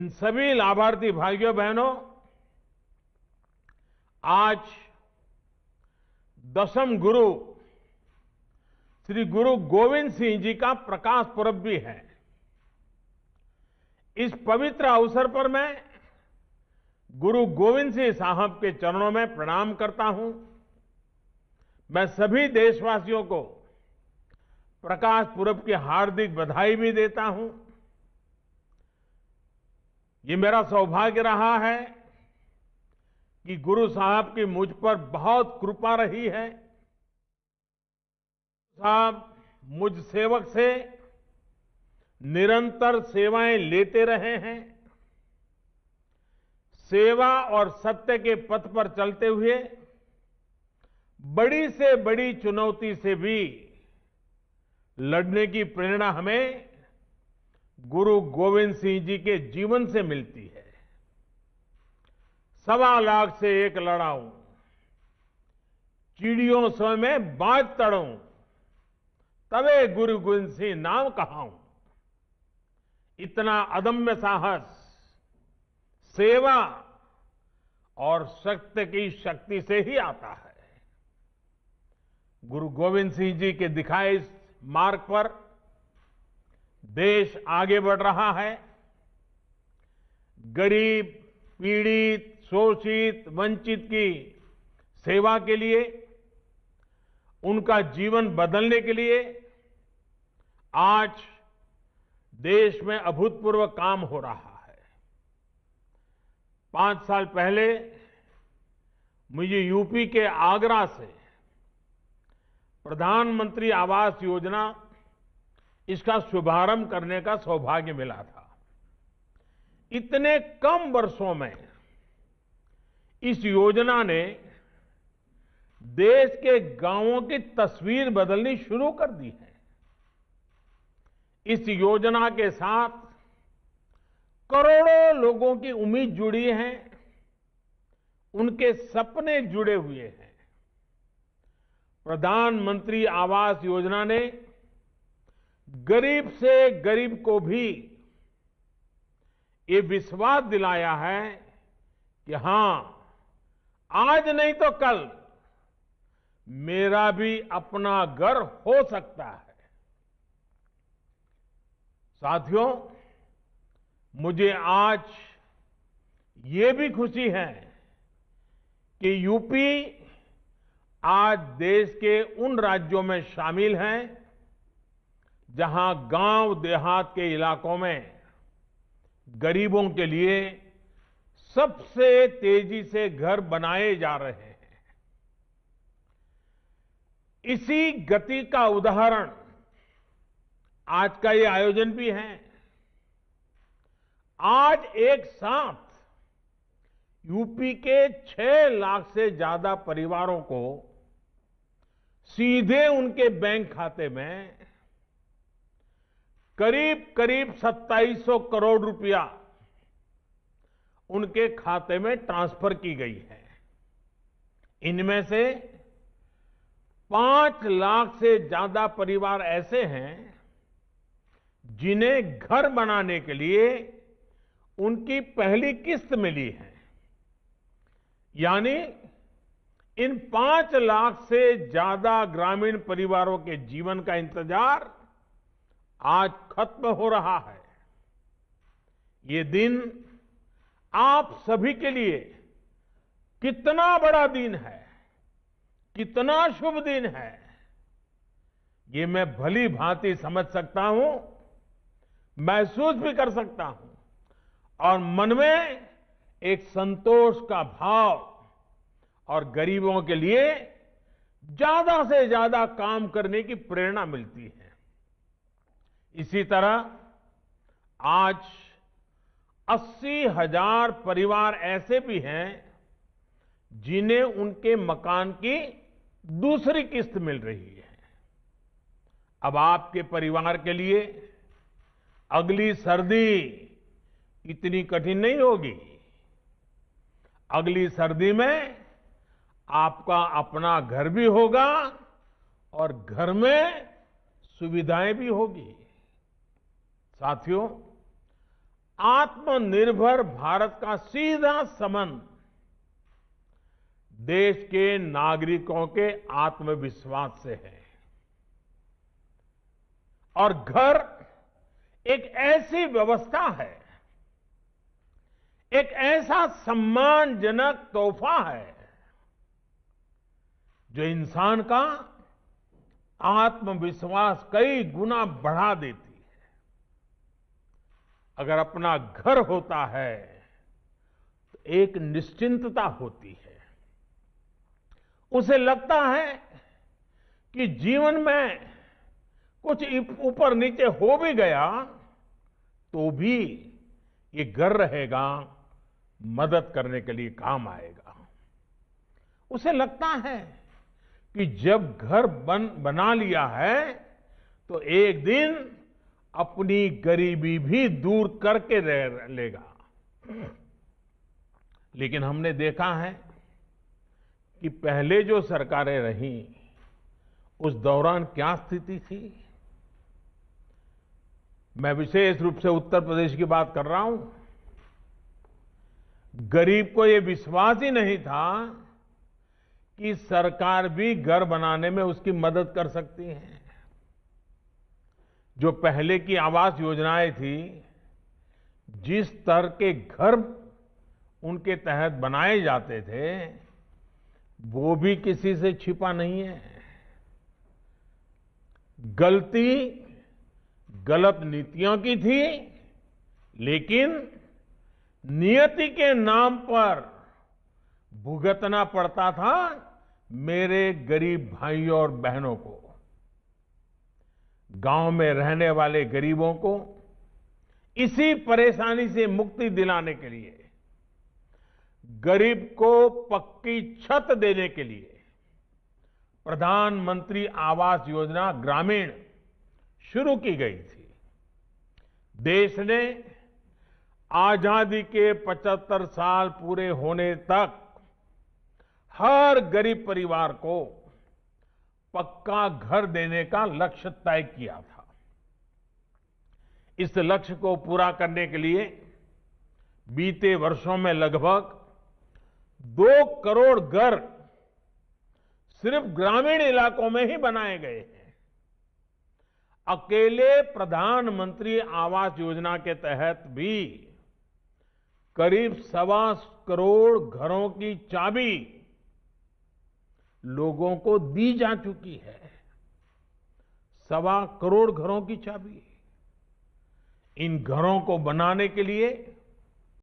इन सभी लाभार्थी भाइयों बहनों, आज दशम गुरु श्री गुरु गोविंद सिंह जी का प्रकाश पर्व भी है। इस पवित्र अवसर पर मैं गुरु गोविंद सिंह साहब के चरणों में प्रणाम करता हूं। मैं सभी देशवासियों को प्रकाश पुरब की हार्दिक बधाई भी देता हूं। ये मेरा सौभाग्य रहा है कि गुरु साहब की मुझ पर बहुत कृपा रही है। साहब मुझ सेवक से निरंतर सेवाएं लेते रहे हैं। सेवा और सत्य के पथ पर चलते हुए बड़ी से बड़ी चुनौती से भी लड़ने की प्रेरणा हमें गुरु गोविंद सिंह जी के जीवन से मिलती है। 1.25 लाख से एक लड़ाऊं, चिड़ियों सो में बाज तड़ूं, तबे गुरु गोविंद सिंह नाम कहाऊं। इतना अदम्य साहस सेवा और सत्य की शक्ति से ही आता है। गुरु गोविंद सिंह जी के दिखाए इस मार्ग पर देश आगे बढ़ रहा है। गरीब, पीड़ित, शोषित, वंचित की सेवा के लिए, उनका जीवन बदलने के लिए आज देश में अभूतपूर्व काम हो रहा है। 5 साल पहले मुझे यूपी के आगरा से प्रधानमंत्री आवास योजना, इसका शुभारंभ करने का सौभाग्य मिला था। इतने कम वर्षों में इस योजना ने देश के गांवों की तस्वीर बदलनी शुरू कर दी है। इस योजना के साथ करोड़ों लोगों की उम्मीद जुड़ी है, उनके सपने जुड़े हुए हैं। प्रधानमंत्री आवास योजना ने गरीब से गरीब को भी ये विश्वास दिलाया है कि हां, आज नहीं तो कल मेरा भी अपना घर हो सकता है। साथियों, मुझे आज ये भी खुशी है कि यूपी आज देश के उन राज्यों में शामिल हैं जहां गांव देहात के इलाकों में गरीबों के लिए सबसे तेजी से घर बनाए जा रहे हैं। इसी गति का उदाहरण आज का ये आयोजन भी है। आज एक साथ यूपी के 6 लाख से ज्यादा परिवारों को सीधे उनके बैंक खाते में करीब करीब 2700 करोड़ रुपया उनके खाते में ट्रांसफर की गई है। इनमें से 5 लाख से ज्यादा परिवार ऐसे हैं जिन्हें घर बनाने के लिए उनकी पहली किस्त मिली है। यानी इन 5 लाख से ज्यादा ग्रामीण परिवारों के जीवन का इंतजार आज खत्म हो रहा है। ये दिन आप सभी के लिए कितना बड़ा दिन है, कितना शुभ दिन है, ये मैं भली भांति समझ सकता हूं, महसूस भी कर सकता हूं और मन में एक संतोष का भाव और गरीबों के लिए ज्यादा से ज्यादा काम करने की प्रेरणा मिलती है। इसी तरह आज 80,000 परिवार ऐसे भी हैं जिन्हें उनके मकान की दूसरी किस्त मिल रही है। अब आपके परिवार के लिए अगली सर्दी इतनी कठिन नहीं होगी। अगली सर्दी में आपका अपना घर भी होगा और घर में सुविधाएं भी होगी। साथियों, आत्मनिर्भर भारत का सीधा संबंध देश के नागरिकों के आत्मविश्वास से है। और घर एक ऐसी व्यवस्था है, एक ऐसा सम्मानजनक तोहफा है जो इंसान का आत्मविश्वास कई गुना बढ़ा देती है। अगर अपना घर होता है तो एक निश्चिंतता होती है। उसे लगता है कि जीवन में कुछ ऊपर नीचे हो भी गया तो भी ये घर रहेगा, मदद करने के लिए काम आएगा। उसे लगता है कि जब घर बना लिया है तो एक दिन अपनी गरीबी भी दूर करके रह लेगा। लेकिन हमने देखा है कि पहले जो सरकारें रहीं उस दौरान क्या स्थिति थी। मैं विशेष रूप से उत्तर प्रदेश की बात कर रहा हूं। गरीब को यह विश्वास ही नहीं था कि सरकार भी घर बनाने में उसकी मदद कर सकती है। जो पहले की आवास योजनाएं थी, जिस स्तर के घर उनके तहत बनाए जाते थे, वो भी किसी से छिपा नहीं है। गलती गलत नीतियों की थी, लेकिन नियति के नाम पर भुगतना पड़ता था मेरे गरीब भाइयों और बहनों को। गांव में रहने वाले गरीबों को इसी परेशानी से मुक्ति दिलाने के लिए, गरीब को पक्की छत देने के लिए प्रधानमंत्री आवास योजना ग्रामीण शुरू की गई थी। देश ने आजादी के 75 साल पूरे होने तक हर गरीब परिवार को पक्का घर देने का लक्ष्य तय किया था। इस लक्ष्य को पूरा करने के लिए बीते वर्षों में लगभग 2 करोड़ घर सिर्फ ग्रामीण इलाकों में ही बनाए गए हैं। अकेले प्रधानमंत्री आवास योजना के तहत भी करीब 1.25 करोड़ घरों की चाबी लोगों को दी जा चुकी है। 1.25 करोड़ घरों की चाबी। इन घरों को बनाने के लिए